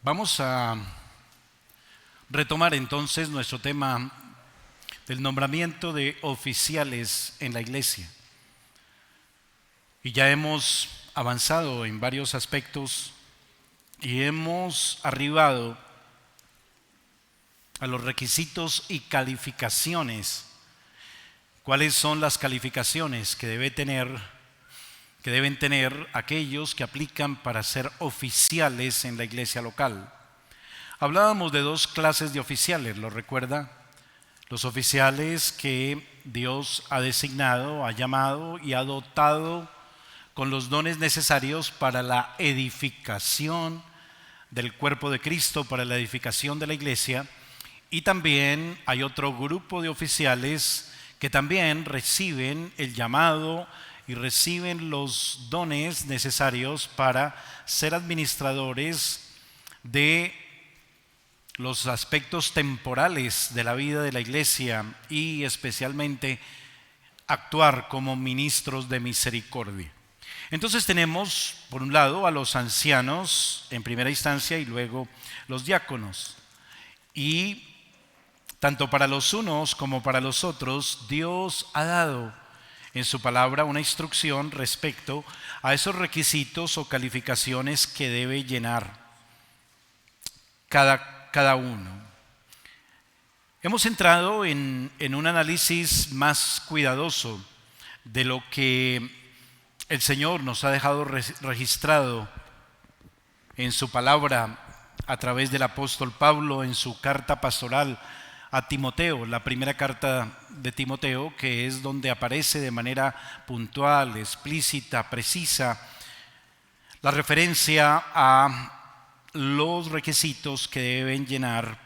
Vamos a retomar entonces nuestro tema del nombramiento de oficiales en la iglesia. Y ya hemos avanzado en varios aspectos y hemos arribado a los requisitos y calificaciones. ¿Cuáles son las calificaciones que deben tener aquellos que aplican para ser oficiales en la iglesia local? Hablábamos de dos clases de oficiales, ¿lo recuerda? Los oficiales que Dios ha designado, ha llamado y ha dotado con los dones necesarios para la edificación del cuerpo de Cristo, para la edificación de la iglesia. Y también hay otro grupo de oficiales que también reciben el llamado y reciben los dones necesarios para ser administradores de los aspectos temporales de la vida de la iglesia y especialmente actuar como ministros de misericordia. Entonces tenemos por un lado a los ancianos en primera instancia y luego los diáconos. Y tanto para los unos como para los otros, Dios ha dado en su palabra una instrucción respecto a esos requisitos o calificaciones que debe llenar cada uno. Hemos entrado en un análisis más cuidadoso de lo que el Señor nos ha dejado registrado en su palabra a través del apóstol Pablo en su carta pastoral a Timoteo, la primera carta de Timoteo, que es donde aparece de manera puntual, explícita, precisa, la referencia a los requisitos que deben llenar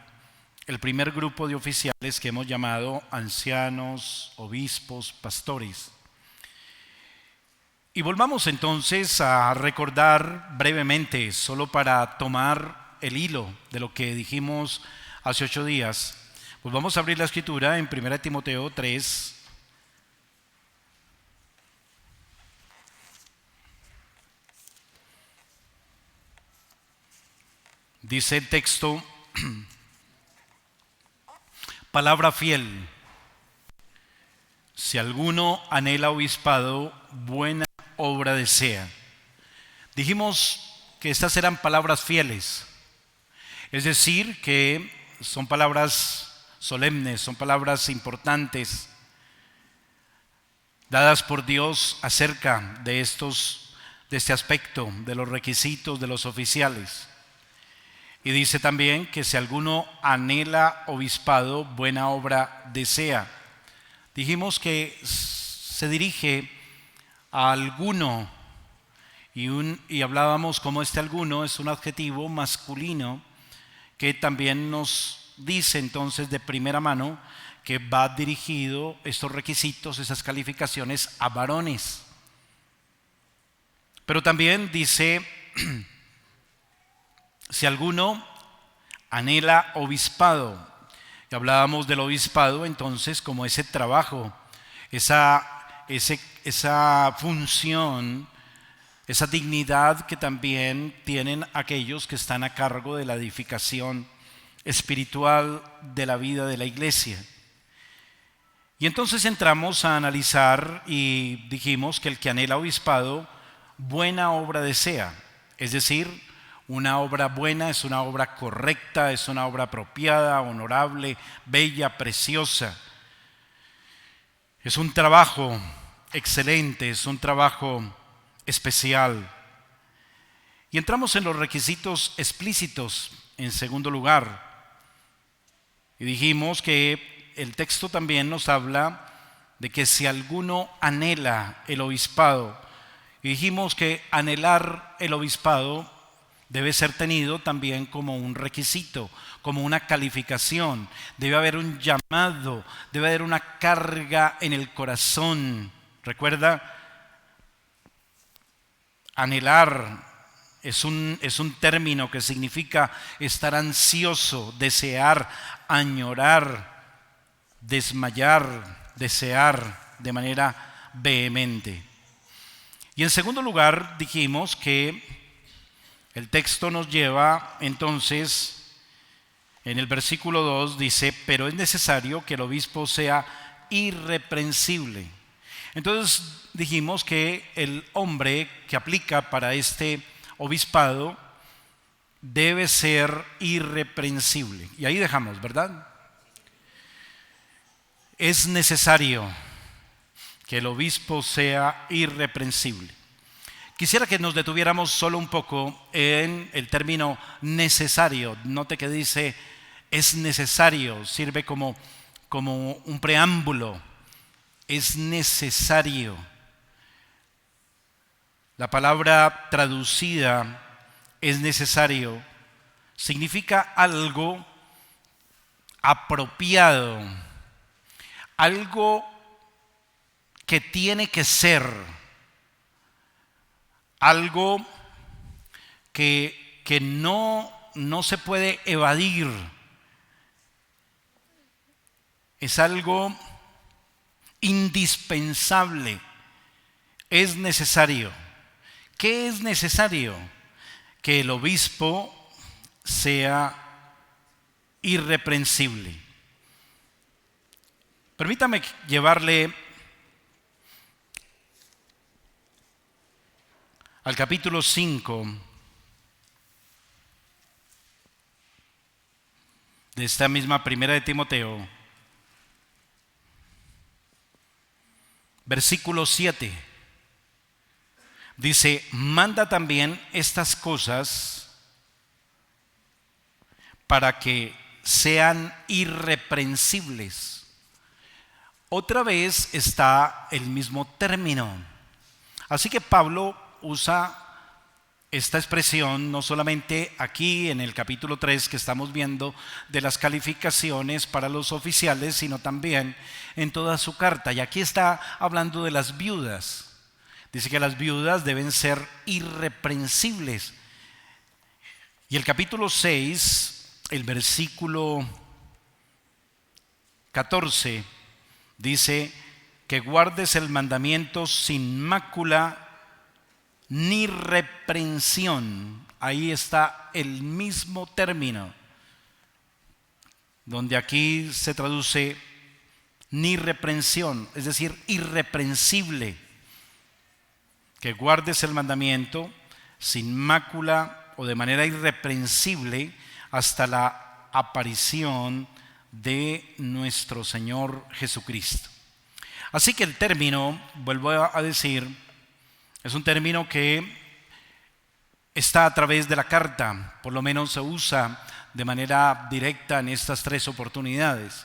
el primer grupo de oficiales que hemos llamado ancianos, obispos, pastores. Y volvamos entonces a recordar brevemente, solo para tomar el hilo de lo que dijimos hace 8 días, pues vamos a abrir la escritura en 1 Timoteo 3. Dice el texto, palabra fiel, si alguno anhela obispado, buena obra desea. Dijimos que estas eran palabras fieles, es decir, que son palabras solemnes, son palabras importantes dadas por Dios acerca de este aspecto, de los requisitos de los oficiales. Y dice también que si alguno anhela obispado, buena obra desea. Dijimos que se dirige a alguno y hablábamos como este alguno es un adjetivo masculino que también nos dice entonces de primera mano que va dirigido estos requisitos, esas calificaciones a varones. Pero también dice, si alguno anhela obispado, y hablábamos del obispado entonces como ese trabajo, esa función, esa dignidad que también tienen aquellos que están a cargo de la edificación espiritual de la vida de la iglesia. Y entonces entramos a analizar y dijimos que el que anhela obispado, buena obra desea. Es decir, una obra buena es una obra correcta, es una obra apropiada, honorable, bella, preciosa. Es un trabajo excelente, es un trabajo especial. Y entramos en los requisitos explícitos en segundo lugar. Y dijimos que el texto también nos habla de que si alguno anhela el obispado, y dijimos que anhelar el obispado debe ser tenido también como un requisito, como una calificación. Debe haber un llamado, debe haber una carga en el corazón. ¿Recuerda? Anhelar es un término que significa estar ansioso, desear, añorar, desmayar, desear de manera vehemente. Y en segundo lugar dijimos que El texto nos lleva entonces, en el versículo 2 dice, pero es necesario que el obispo sea irreprensible. Entonces dijimos que el hombre que aplica para este obispado debe ser irreprensible. Y ahí dejamos, ¿verdad? Es necesario que el obispo sea irreprensible. Quisiera que nos detuviéramos solo un poco en el término necesario. Note que dice es necesario, sirve como un preámbulo. Es necesario. La palabra traducida es necesario significa algo apropiado, algo que tiene que ser, algo que no se puede evadir. Es algo indispensable. Es necesario. ¿Qué es necesario? Que el obispo sea irreprensible. Permítame llevarle al capítulo 5 de esta misma primera de Timoteo, versículo 7. Dice, manda también estas cosas para que sean irreprensibles. Otra vez está el mismo término. Así que Pablo usa esta expresión no solamente aquí en el capítulo 3 que estamos viendo de las calificaciones para los oficiales, sino también en toda su carta. Y aquí está hablando de las viudas. Dice que las viudas deben ser irreprensibles. Y el capítulo 6, el versículo 14, dice que guardes el mandamiento sin mácula ni reprensión. Ahí está el mismo término, donde aquí se traduce ni reprensión, es decir, irreprensible. Que guardes el mandamiento sin mácula o de manera irreprensible hasta la aparición de nuestro Señor Jesucristo. Así que el término, vuelvo a decir, es un término que está a través de la carta, por lo menos se usa de manera directa en estas tres oportunidades.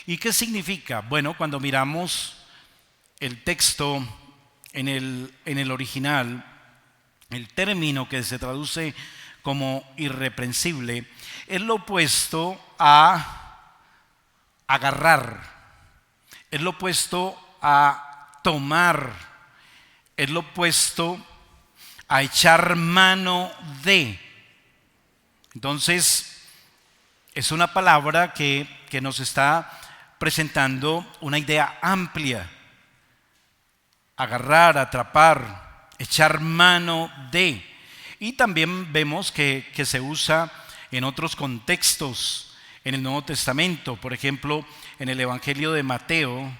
¿Y qué significa? Bueno, cuando miramos el texto en el original, el término que se traduce como irreprensible es lo opuesto a agarrar, es lo opuesto a tomar, es lo opuesto a echar mano de. Entonces, es una palabra que nos está presentando una idea amplia. Agarrar, atrapar, echar mano de. Y también vemos que se usa en otros contextos en el Nuevo Testamento. Por ejemplo, en el Evangelio de Mateo,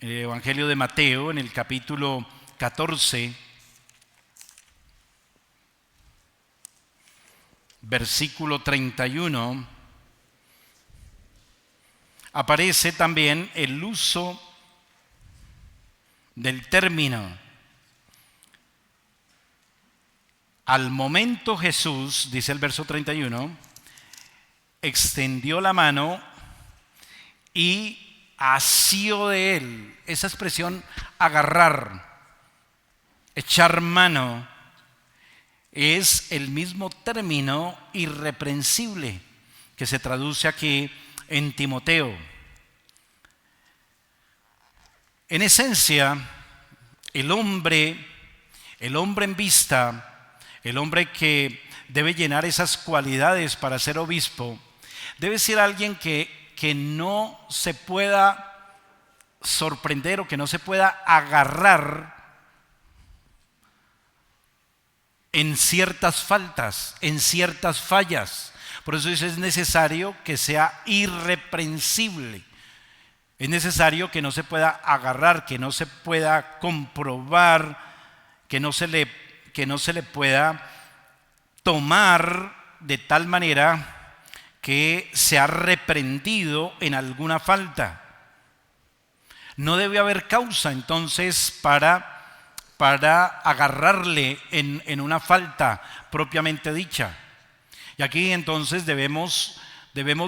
en el capítulo 14, versículo 31, aparece también el uso del término. Al momento Jesús, dice el verso 31, extendió la mano y asió de él. Esa expresión agarrar, echar mano, es el mismo término irreprensible que se traduce aquí en Timoteo. En esencia, el hombre en vista, el hombre que debe llenar esas cualidades para ser obispo, debe ser alguien que no se pueda sorprender o que no se pueda agarrar en ciertas faltas, en ciertas fallas. Por eso es necesario que sea irreprensible. Es necesario que no se pueda agarrar, que no se pueda comprobar, que no se le pueda tomar de tal manera que se ha reprendido en alguna falta. No debe haber causa entonces para agarrarle en una falta propiamente dicha. Y aquí entonces debemos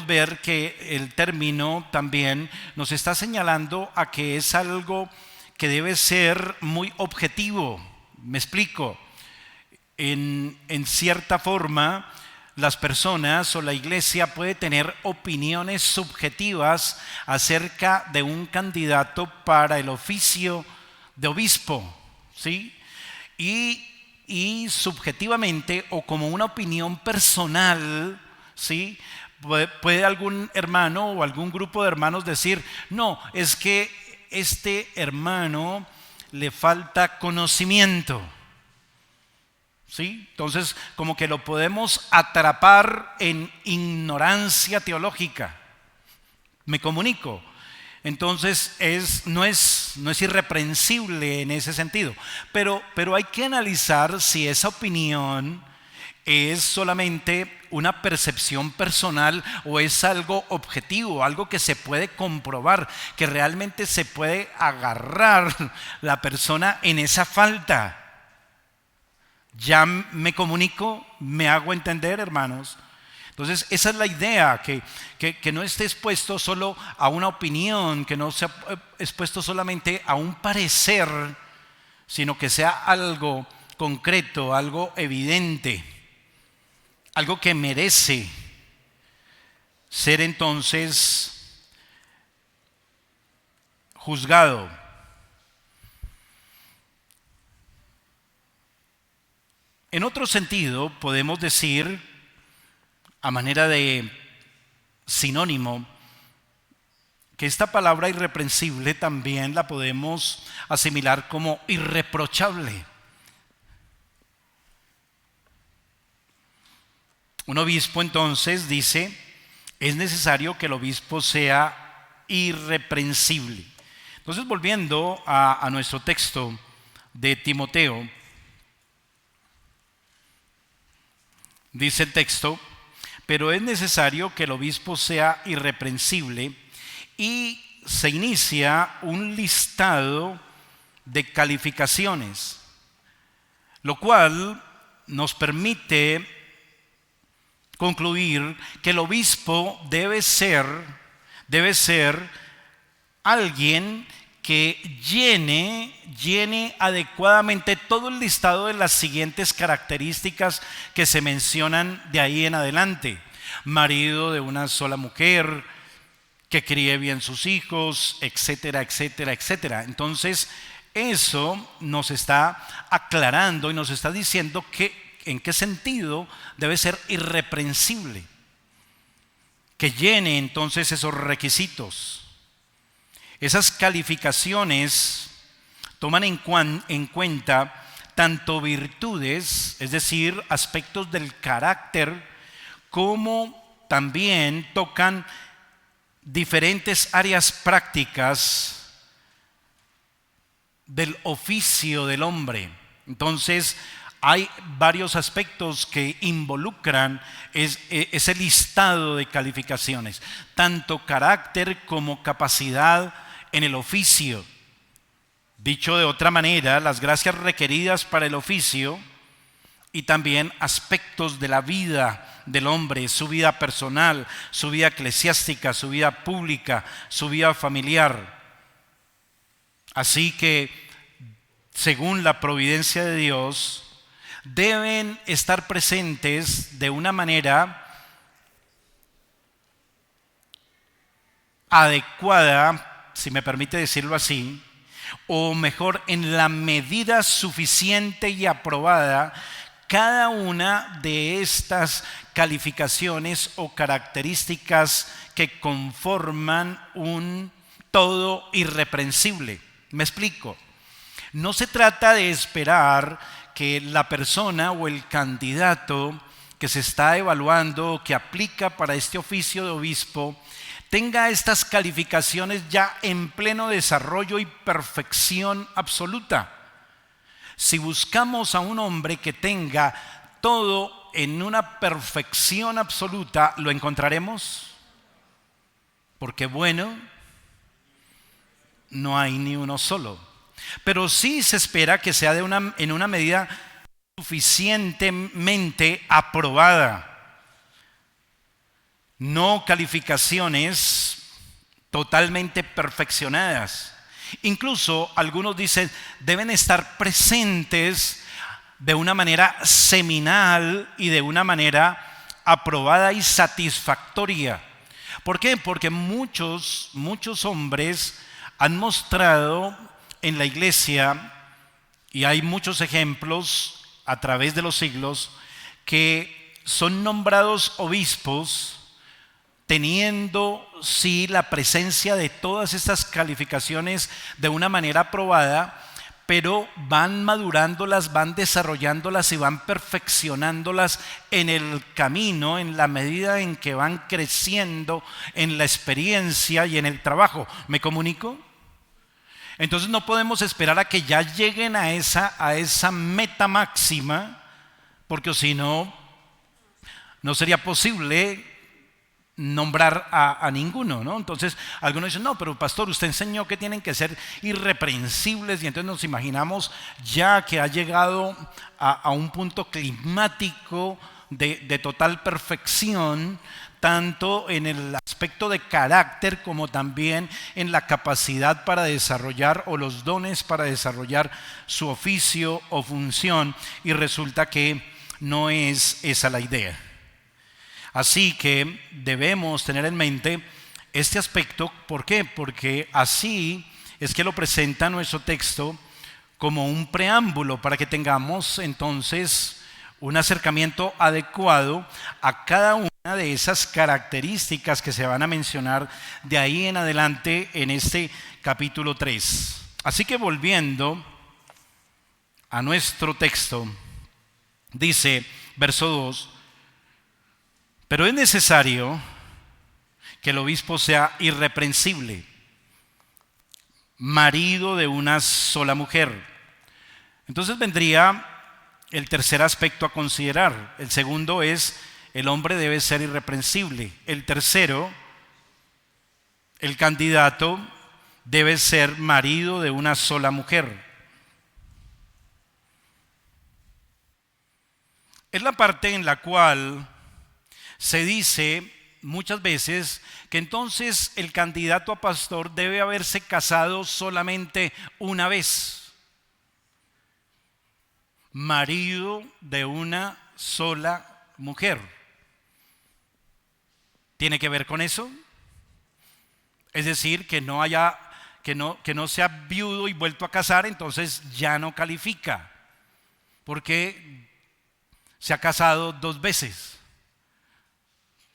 ver que el término también nos está señalando a que es algo que debe ser muy objetivo. Me explico. En cierta forma, las personas o la iglesia puede tener opiniones subjetivas acerca de un candidato para el oficio de obispo, ¿sí? Y subjetivamente o como una opinión personal, ¿sí? Puede algún hermano o algún grupo de hermanos decir, no, es que este hermano le falta conocimiento. ¿Sí? Entonces, como que lo podemos atrapar en ignorancia teológica. Me comunico. Entonces, no es irreprensible en ese sentido. Pero hay que analizar si esa opinión es solamente una percepción personal o es algo objetivo, algo que se puede comprobar, que realmente se puede agarrar la persona en esa falta. Ya me comunico, me hago entender, hermanos. Entonces, esa es la idea, que no esté expuesto solo a una opinión, que no sea expuesto solamente a un parecer, sino que sea algo concreto, algo evidente, algo que merece ser entonces juzgado. En otro sentido, podemos decir, a manera de sinónimo, que esta palabra irreprensible también la podemos asimilar como irreprochable. Un obispo entonces dice, es necesario que el obispo sea irreprensible. Entonces, volviendo a nuestro texto de Timoteo, dice el texto, pero es necesario que el obispo sea irreprensible, y se inicia un listado de calificaciones, lo cual nos permite concluir que el obispo debe ser alguien que llene adecuadamente todo el listado de las siguientes características que se mencionan de ahí en adelante. Marido de una sola mujer, que críe bien sus hijos, etcétera, etcétera, etcétera. Entonces, eso nos está aclarando y nos está diciendo en qué sentido debe ser irreprensible, que llene entonces esos requisitos. Esas calificaciones toman en cuenta tanto virtudes, es decir, aspectos del carácter, como también tocan diferentes áreas prácticas del oficio del hombre. Entonces, hay varios aspectos que involucran ese listado de calificaciones, tanto carácter como capacidad en el oficio. Dicho de otra manera, las gracias requeridas para el oficio y también aspectos de la vida del hombre, su vida personal, su vida eclesiástica, su vida pública, su vida familiar. Así que, según la providencia de Dios, deben estar presentes de una manera adecuada, si me permite decirlo así, o mejor, en la medida suficiente y aprobada, cada una de estas calificaciones o características que conforman un todo irreprensible. Me explico. No se trata de esperar que la persona o el candidato que se está evaluando, que aplica para este oficio de obispo, tenga estas calificaciones ya en pleno desarrollo y perfección absoluta. Si buscamos a un hombre que tenga todo en una perfección absoluta, ¿lo encontraremos? Porque bueno, no hay ni uno solo. Pero sí se espera que sea en una medida suficientemente aprobada. No calificaciones totalmente perfeccionadas. Incluso algunos dicen deben estar presentes de una manera seminal y de una manera aprobada y satisfactoria. ¿Por qué? Porque muchos hombres han mostrado en la iglesia, y hay muchos ejemplos a través de los siglos, que son nombrados obispos teniendo sí la presencia de todas estas calificaciones de una manera aprobada, pero van madurándolas, van desarrollándolas y van perfeccionándolas en el camino, en la medida en que van creciendo en la experiencia y en el trabajo. ¿Me comunico? Entonces no podemos esperar a que ya lleguen a esa meta máxima, porque si no, no sería posible nombrar a ninguno, ¿no? Entonces algunos dicen, no, pero pastor, usted enseñó que tienen que ser irreprensibles, y entonces nos imaginamos ya que ha llegado a un punto climático de total perfección, tanto en el aspecto de carácter como también en la capacidad para desarrollar, o los dones para desarrollar su oficio o función, y resulta que no es esa la idea. Así que debemos tener en mente este aspecto. ¿Por qué? Porque así es que lo presenta nuestro texto como un preámbulo para que tengamos entonces un acercamiento adecuado a cada una de esas características que se van a mencionar de ahí en adelante en este capítulo 3. Así que volviendo a nuestro texto, dice verso 2, pero es necesario que el obispo sea irreprensible, marido de una sola mujer. Entonces vendría el tercer aspecto a considerar. El segundo es, el hombre debe ser irreprensible. El tercero, el candidato debe ser marido de una sola mujer. Es la parte en la cual se dice muchas veces que entonces el candidato a pastor debe haberse casado solamente una vez. Marido de una sola mujer. ¿Tiene que ver con eso? Es decir, que no sea viudo y vuelto a casar, entonces ya no califica, porque se ha casado 2 veces.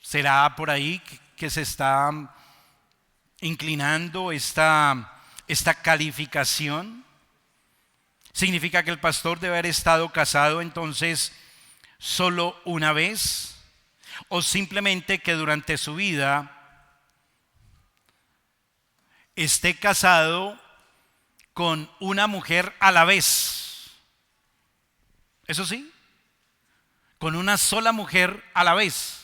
¿Será por ahí que se está inclinando esta calificación? ¿Significa que el pastor debe haber estado casado entonces solo una vez? ¿O simplemente que durante su vida esté casado con una mujer a la vez? ¿Eso sí? Con una sola mujer a la vez.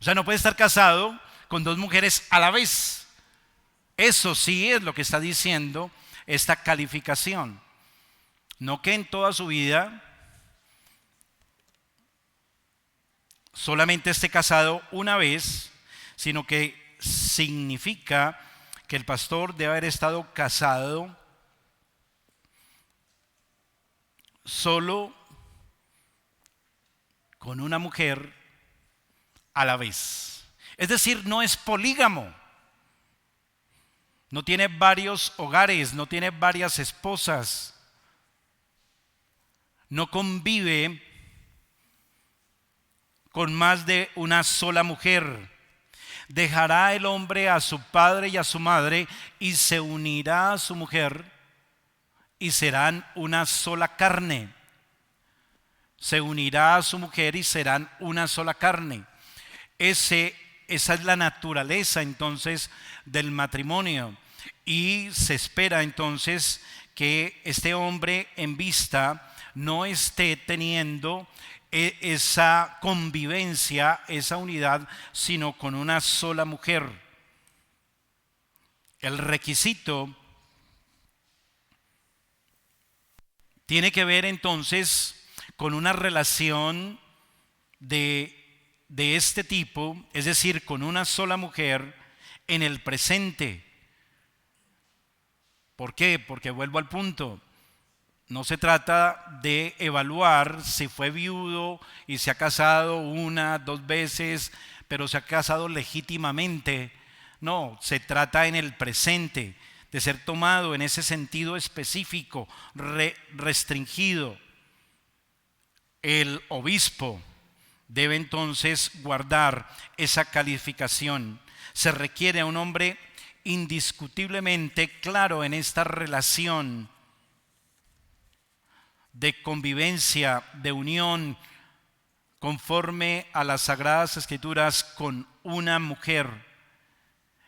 O sea, no puede estar casado con 2 mujeres a la vez. Eso sí es lo que está diciendo esta calificación. No que en toda su vida solamente esté casado una vez, sino que significa que el pastor debe haber estado casado solo con una mujer a la vez. Es decir, no es polígamo. No tiene varios hogares, no tiene varias esposas. No convive con más de una sola mujer. Dejará el hombre a su padre y a su madre y se unirá a su mujer, y serán una sola carne. Se unirá a su mujer y serán una sola carne. Esa es la naturaleza entonces del matrimonio. Y se espera entonces que este hombre en vista no esté teniendo esa convivencia, esa unidad, sino con una sola mujer. El requisito tiene que ver entonces con una relación de este tipo, es decir, con una sola mujer en el presente. ¿Por qué? Porque vuelvo al punto. No se trata de evaluar si fue viudo y se ha casado una, dos veces, pero se ha casado legítimamente. No, se trata en el presente de ser tomado en ese sentido específico, restringido. El obispo debe entonces guardar esa calificación. Se requiere a un hombre indiscutiblemente claro en esta relación de convivencia, de unión, conforme a las Sagradas Escrituras con una mujer.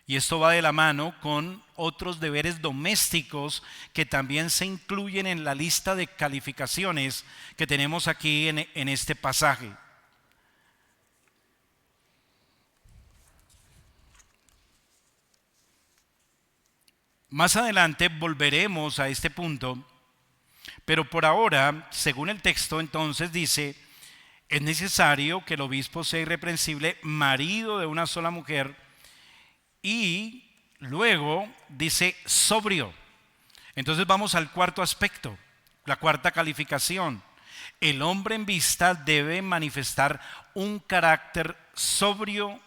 Y esto va de la mano con otros deberes domésticos que también se incluyen en la lista de calificaciones que tenemos aquí en este pasaje. Más adelante volveremos a este punto, pero por ahora, según el texto, entonces dice, es necesario que el obispo sea irreprensible, marido de una sola mujer, y luego dice sobrio. Entonces vamos al cuarto aspecto, la cuarta calificación. El hombre en vista debe manifestar un carácter sobrio,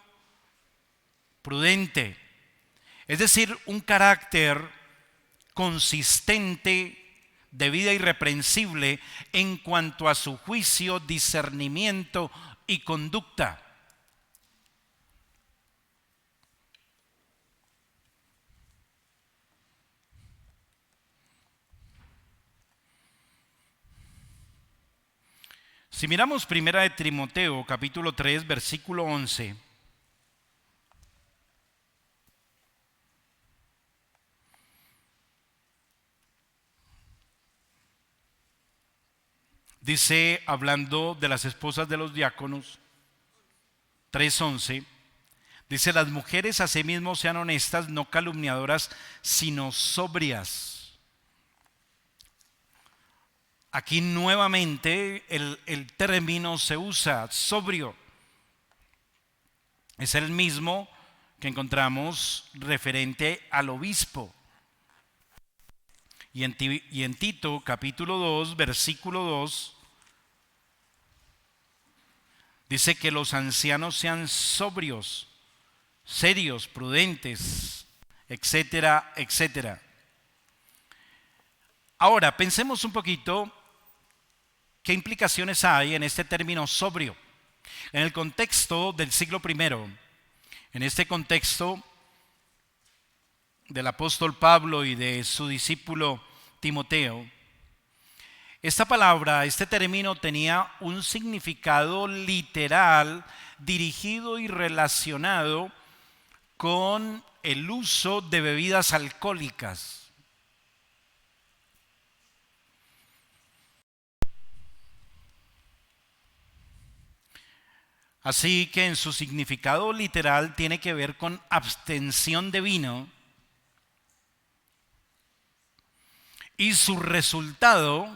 prudente, es decir, un carácter consistente, de vida irreprensible en cuanto a su juicio, discernimiento y conducta. Si miramos primera de Timoteo, capítulo 3, versículo 11, dice, hablando de las esposas de los diáconos, 3:11, dice, las mujeres asimismo sean honestas, no calumniadoras, sino sobrias. Aquí nuevamente el término se usa, sobrio. Es el mismo que encontramos referente al obispo. Y en Tito capítulo 2, versículo 2, dice que los ancianos sean sobrios, serios, prudentes, etcétera, etcétera. Ahora, pensemos un poquito qué implicaciones hay en este término sobrio. En el contexto del siglo I, en este contexto del apóstol Pablo y de su discípulo Timoteo, esta palabra, este término tenía un significado literal dirigido y relacionado con el uso de bebidas alcohólicas. Así que en su significado literal tiene que ver con abstención de vino y su resultado,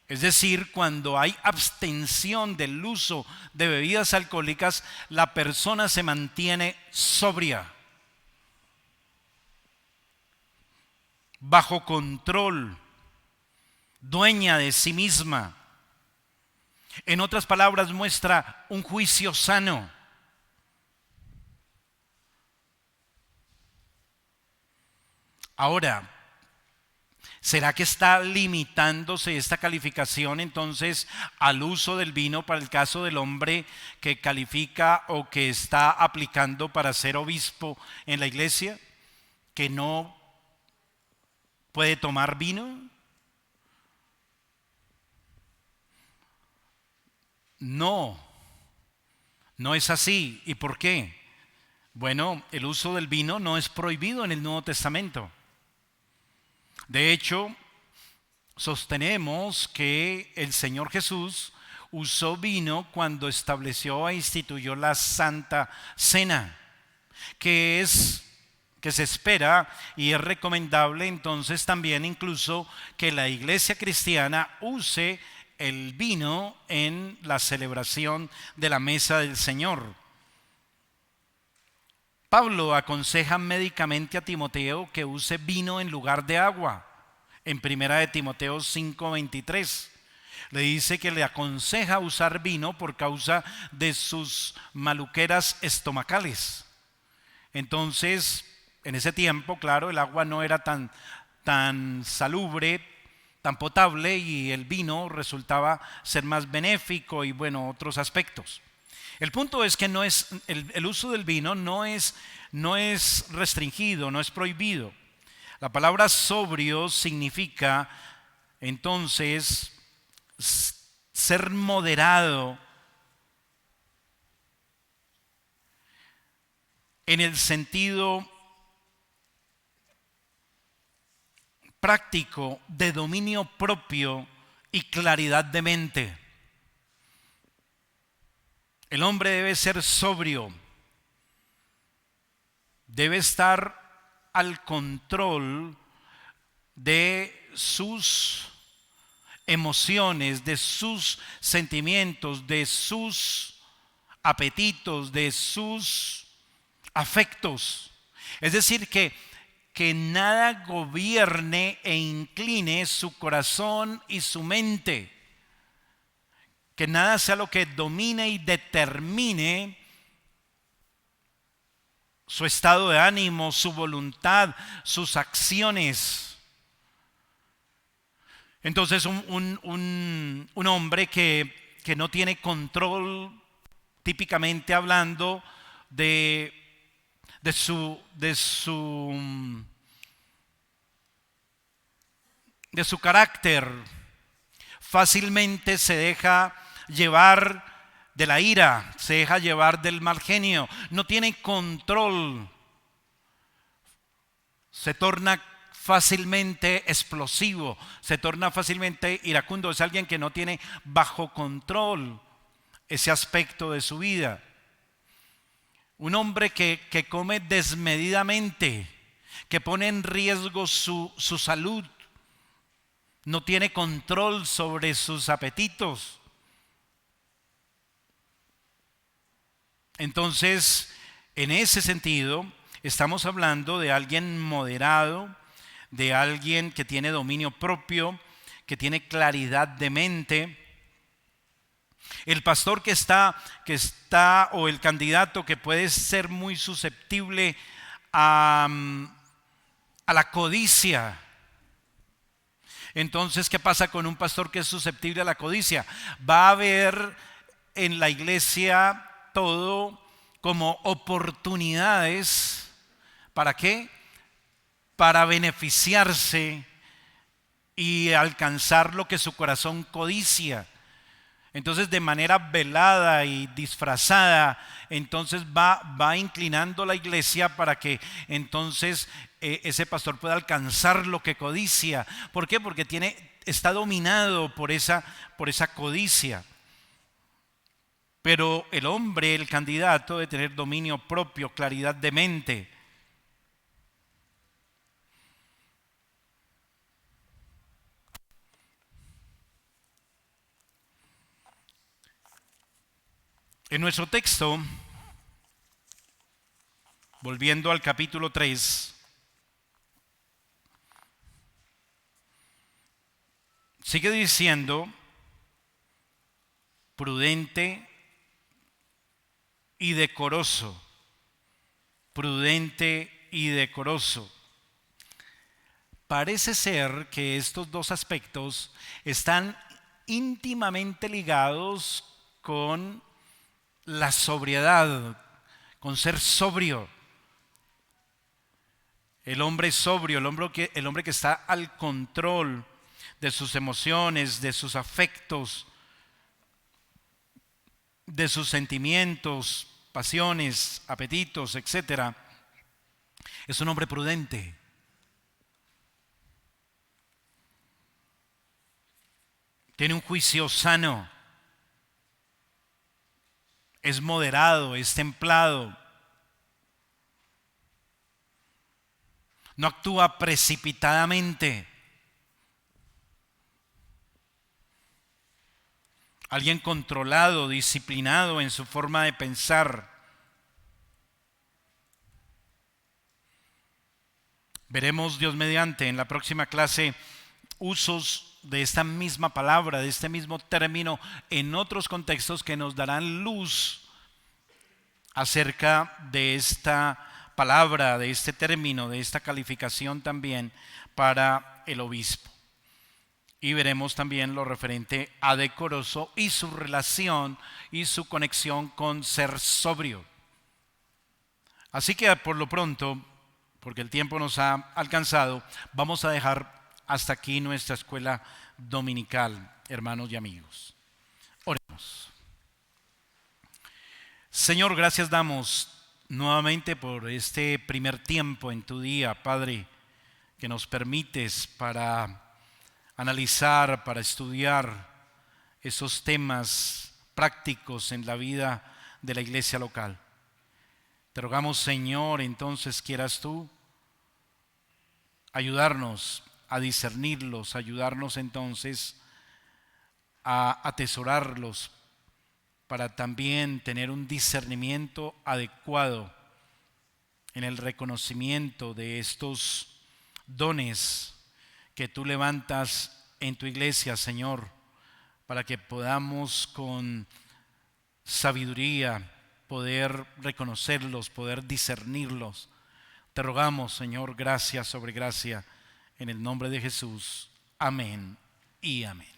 es decir, cuando hay abstención del uso de bebidas alcohólicas, la persona se mantiene sobria, bajo control, dueña de sí misma. En otras palabras, muestra un juicio sano. Ahora, ¿será que está limitándose esta calificación entonces al uso del vino para el caso del hombre que califica o que está aplicando para ser obispo en la iglesia? que no puede tomar vino? No, no es así. ¿Y por qué? Bueno, el uso del vino no es prohibido en el Nuevo Testamento. De hecho, sostenemos que el Señor Jesús usó vino cuando estableció e instituyó la Santa Cena, que se espera y es recomendable entonces también incluso que la iglesia cristiana use el vino en la celebración de la mesa del Señor. Pablo aconseja médicamente a Timoteo que use vino en lugar de agua. En 1 Timoteo 5:23 le dice que le aconseja usar vino por causa de sus maluqueras estomacales. Entonces, en ese tiempo, claro, el agua no era tan salubre, tan potable, y el vino resultaba ser más benéfico y bueno, otros aspectos. El punto es que no es, el uso del vino no es restringido, no es prohibido. La palabra sobrio significa entonces ser moderado en el sentido práctico de dominio propio y claridad de mente. El hombre debe ser sobrio, debe estar al control de sus emociones, de sus sentimientos, de sus apetitos, de sus afectos. Es decir, que nada gobierne e incline su corazón y su mente. Que nada sea lo que domine y determine su estado de ánimo, su voluntad, sus acciones. Entonces un hombre que no tiene control, típicamente hablando, de su carácter, fácilmente se deja llevar de la ira, se deja llevar del mal genio, no tiene control, se torna fácilmente explosivo, se torna fácilmente iracundo. Es alguien que no tiene bajo control ese aspecto de su vida. Un hombre que come desmedidamente, que pone en riesgo su salud, no tiene control sobre sus apetitos. Entonces, en ese sentido, estamos hablando de alguien moderado, de alguien que tiene dominio propio, que tiene claridad de mente. El pastor que está o el candidato que puede ser muy susceptible a la codicia. Entonces, ¿qué pasa con un pastor que es susceptible a la codicia? Va a ver en la iglesia todo como oportunidades. ¿Para qué? Para beneficiarse y alcanzar lo que su corazón codicia. Entonces, de manera velada y disfrazada, entonces va inclinando la iglesia para que entonces ese pastor pueda alcanzar lo que codicia. ¿Por qué? Porque está dominado por esa codicia. Pero el hombre, el candidato, debe tener dominio propio, claridad de mente. En nuestro texto, volviendo al capítulo 3, sigue diciendo prudente y decoroso, prudente y decoroso. Parece ser que estos dos aspectos están íntimamente ligados con la sobriedad, con ser sobrio. El hombre sobrio, el hombre que está al control de sus emociones, de sus afectos, de sus sentimientos, pasiones, apetitos, etcétera, es un hombre prudente. Tiene un juicio sano. Es moderado, es templado. No actúa precipitadamente. Alguien controlado, disciplinado en su forma de pensar. Veremos, Dios mediante, en la próxima clase usos de esta misma palabra, de este mismo término en otros contextos que nos darán luz acerca de esta palabra, de este término, de esta calificación también para el obispo. Y veremos también lo referente a decoroso y su relación y su conexión con ser sobrio. Así que por lo pronto, porque el tiempo nos ha alcanzado, vamos a dejar hasta aquí nuestra escuela dominical, hermanos y amigos. Oremos. Señor, gracias damos nuevamente por este primer tiempo en tu día, Padre, que nos permites para analizar, para estudiar esos temas prácticos en la vida de la iglesia local. Te rogamos, Señor, entonces quieras tú ayudarnos a discernirlos, ayudarnos entonces a atesorarlos para también tener un discernimiento adecuado en el reconocimiento de estos dones que tú levantas en tu iglesia, Señor, para que podamos con sabiduría poder reconocerlos, poder discernirlos. Te rogamos, Señor, gracia sobre gracia, en el nombre de Jesús. Amén y amén.